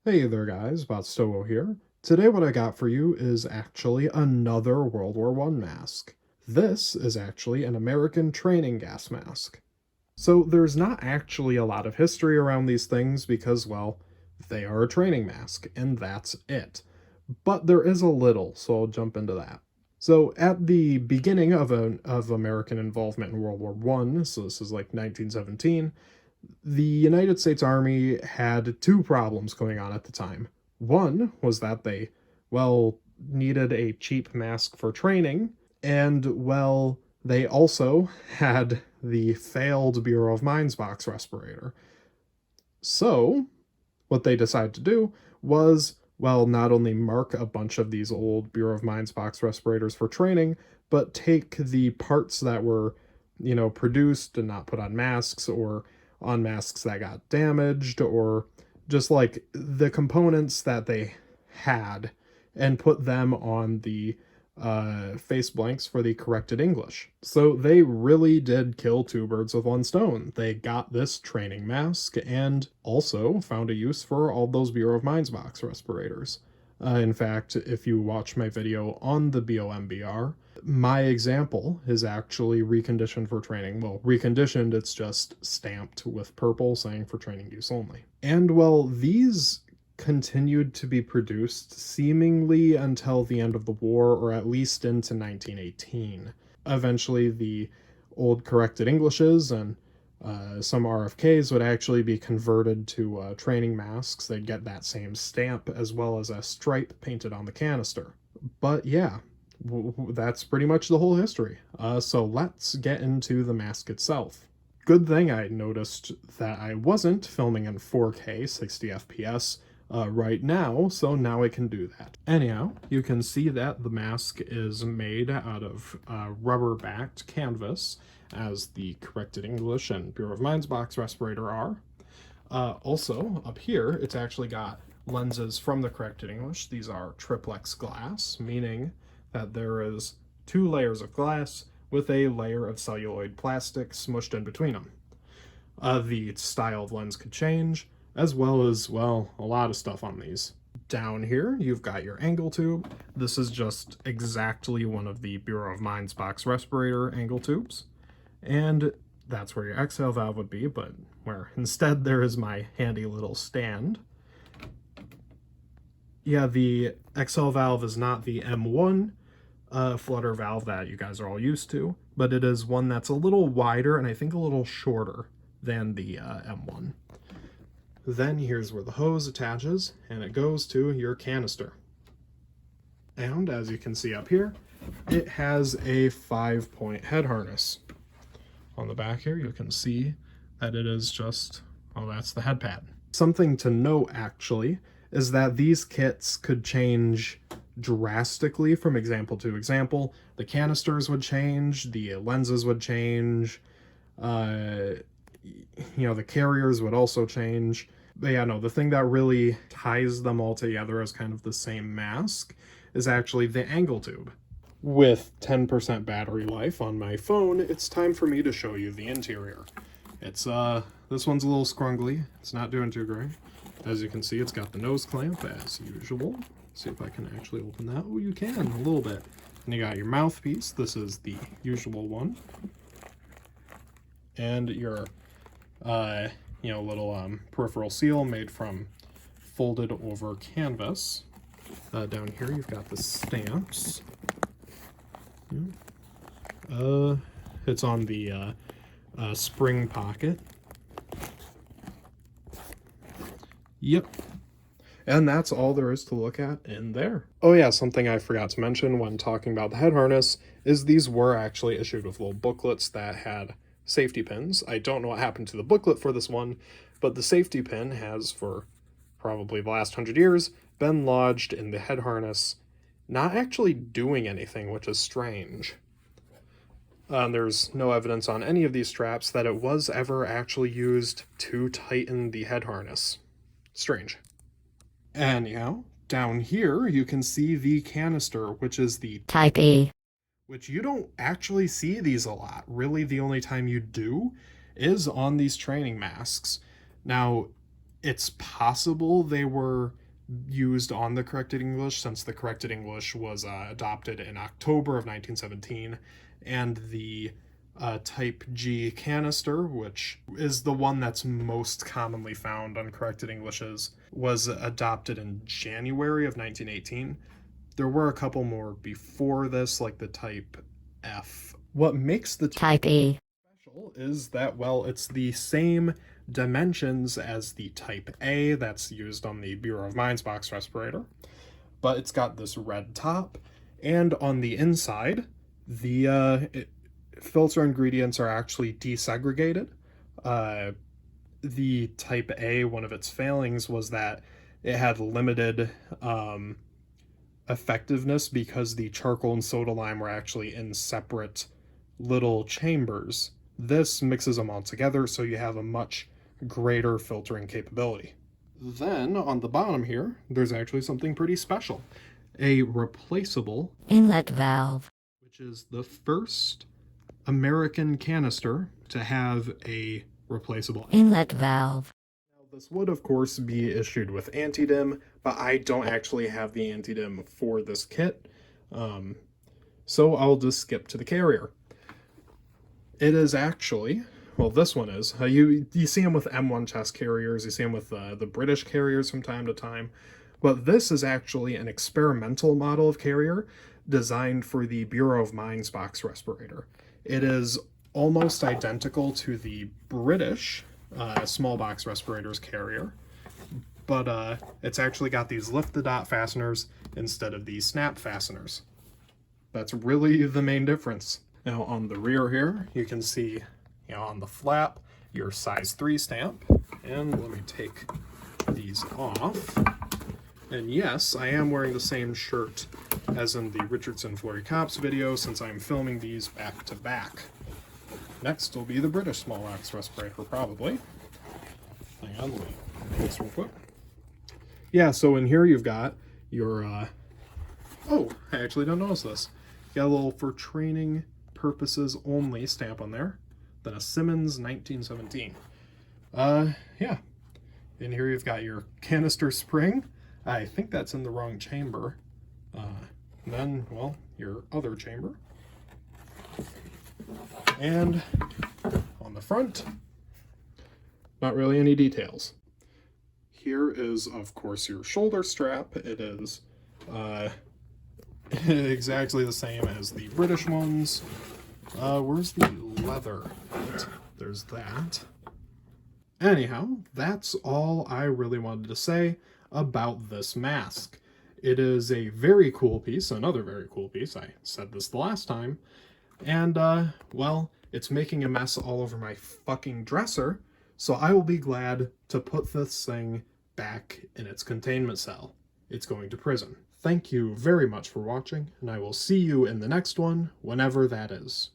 Hey there guys, Botstowo here. Today what I got for you is actually another World War I mask. This is actually an American training gas mask. So there's not actually a lot of history around these things because, well, they are a training mask, and that's it. But there is a little, so I'll jump into that. So at the beginning of American involvement in World War One, so this is like 1917, the United States Army had two problems going on at the time. One was that they, well, needed a cheap mask for training, and, well, they also had the failed Bureau of Mines box respirator. So, what they decided to do was, well, not only mark a bunch of these old Bureau of Mines box respirators for training, but take the parts that were, produced and not put on masks, or on masks that got damaged, or just like the components that they had, and put them on the face blanks for the corrected English. So they really did kill two birds with one stone. They got this training mask and also found a use for all those Bureau of Mines box respirators. In fact, if you watch my video on the BOMBR, my example is actually reconditioned for training. Well, reconditioned, it's just stamped with purple saying for training use only. And well, these continued to be produced seemingly until the end of the war, or at least into 1918. Eventually, the old corrected Englishes and some RFKs would actually be converted to training masks. They'd get that same stamp as well as a stripe painted on the canister. But yeah, that's pretty much the whole history. So let's get into the mask itself. Good thing I noticed that I wasn't filming in 4K 60 FPS right now, so now I can do that. Anyhow, you can see that the mask is made out of rubber-backed canvas, as the corrected English and Bureau of Mines box respirator are. Also, up here, it's actually got lenses from the corrected English. These are triplex glass, meaning that there is two layers of glass with a layer of celluloid plastic smushed in between them. The style of lens could change, as well as, well, a lot of stuff on these. Down here, you've got your angle tube. This is just exactly one of the Bureau of Mines box respirator angle tubes. And that's where your exhale valve would be, but where instead there is my handy little stand. Yeah, the exhale valve is not the M1 flutter valve that you guys are all used to, but it is one that's a little wider and I think a little shorter than the M1. Then here's where the hose attaches, and it goes to your canister. And as you can see up here, it has a 5-point head harness. On the back here, you can see that it is just, oh, that's the head pad. Something to note, actually, is that these kits could change drastically from example to example. The canisters would change, the lenses would change, the carriers would also change. But yeah, no, the thing that really ties them all together as kind of the same mask is actually the angle tube. With 10% battery life on my phone, it's time for me to show you the interior. It's, this one's a little scrungly. It's not doing too great. As you can see, it's got the nose clamp as usual. See if I can actually open that. Oh, you can, a little bit. And you got your mouthpiece. This is the usual one. And your, little peripheral seal made from folded over canvas. Down here, you've got the stamps. It's on the spring pocket. Yep. And that's all there is to look at in there. Oh yeah, something I forgot to mention when talking about the head harness is these were actually issued with little booklets that had safety pins. I don't know what happened to the booklet for this one, but the safety pin has, for probably the last 100 years, been lodged in the head harness, not actually doing anything, which is strange. There's no evidence on any of these straps that it was ever actually used to tighten the head harness. Strange. Anyhow, down here you can see the canister, which is the Type E, which you don't actually see these a lot. Really, the only time you do is on these training masks. Now, It's possible they were used on the corrected English, since the corrected English was adopted in October of 1917, and the type G canister, which is the one that's most commonly found on corrected Englishes, was adopted in January of 1918. There were a couple more before this, like the type F. What makes the Type E special is that, well, it's the same dimensions as the type A that's used on the Bureau of Mines box respirator, but it's got this red top, and on the inside, the filter ingredients are actually desegregated. The type A, one of its failings was that it had limited effectiveness because the charcoal and soda lime were actually in separate little chambers. This mixes them all together, so you have a much greater filtering capability. Then on the bottom here, there's actually something pretty special. A replaceable inlet valve, which is the first American canister to have a replaceable inlet valve. Now, this would, of course, be issued with anti-dim, but I don't actually have the anti-dim for this kit, so I'll just skip to the carrier. It is actually, well, this one is. You see them with M1 chest carriers, you see them with the British carriers from time to time, but this is actually an experimental model of carrier designed for the Bureau of Mines box respirator. It is almost identical to the British small box respirators carrier, but it's actually got these lift-the-dot fasteners instead of these snap fasteners. That's really the main difference. Now on the rear here, you can see, on the flap, your size 3 stamp. And let me take these off. And yes, I am wearing the same shirt as in the Richardson Fleury Cops video, since I'm filming these back to back. Next will be the British small box respirator, probably. Hang on, let me do this real quick. Yeah, so in here you've got your, oh, I actually don't notice this. You got a little "for training purposes only" stamp on there. Then a Simmons 1917. Yeah. In here you've got your canister spring. I think that's in the wrong chamber. Then, well, your other chamber. And on the front, not really any details. Here is, of course, your shoulder strap. It is exactly the same as the British ones. Where's the leather? There's that. Anyhow, that's all I really wanted to say about this mask. It is a very cool piece, another very cool piece. I said this the last time. And, well, it's making a mess all over my fucking dresser, so I will be glad to put this thing back in its containment cell. It's going to prison. Thank you very much for watching, and I will see you in the next one, whenever that is.